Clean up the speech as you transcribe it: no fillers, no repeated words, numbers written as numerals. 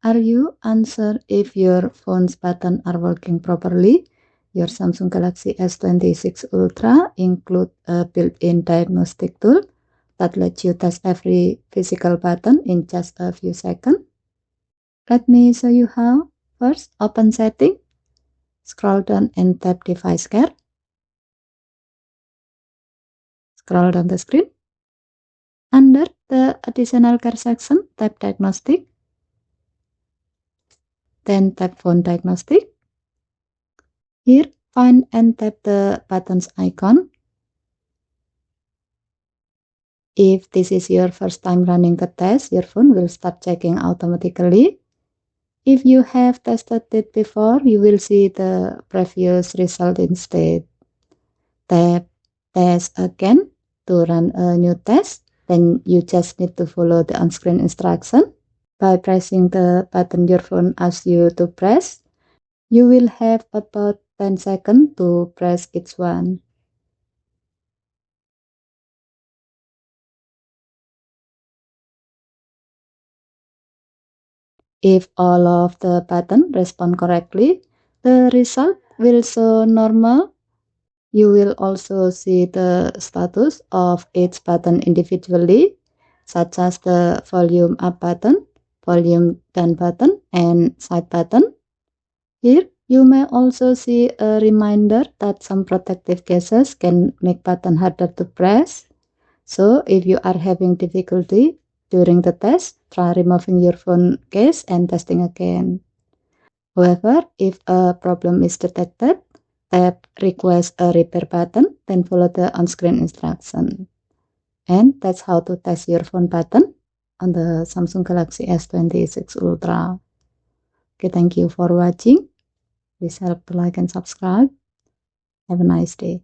Are you unsure if your phone's buttons are working properly? Your Samsung Galaxy S26 Ultra includes a built-in diagnostic tool that lets you test every physical button in just a few seconds. Let me show you how. First, open Setting, scroll down and tap Device Care. Scroll down the screen. Under the Additional Care section, tap Diagnostic. Then tap Phone Diagnostics. Here, find and tap the buttons icon. If this is your first time running the test, your phone will start checking automatically. If you have tested it before, you will see the previous result instead. Tap Test Again to run a new test. Then you just need to follow the on-screen instruction. By pressing the button your phone asks you to press, you will have about 10 seconds to press each one. If all of the buttons respond correctly, the result will show normal. You will also see the status of each button individually, such as the volume up button, volume down button, and side button. Here, you may also see a reminder that some protective cases can make button harder to press. So, if you are having difficulty during the test, try removing your phone case and testing again. However, if a problem is detected, tap Request a Repair button, then follow the on-screen instruction. And that's how to test your phone button on the Samsung Galaxy S26 Ultra. Okay, thank you for watching. Please help to like and subscribe. Have a nice day.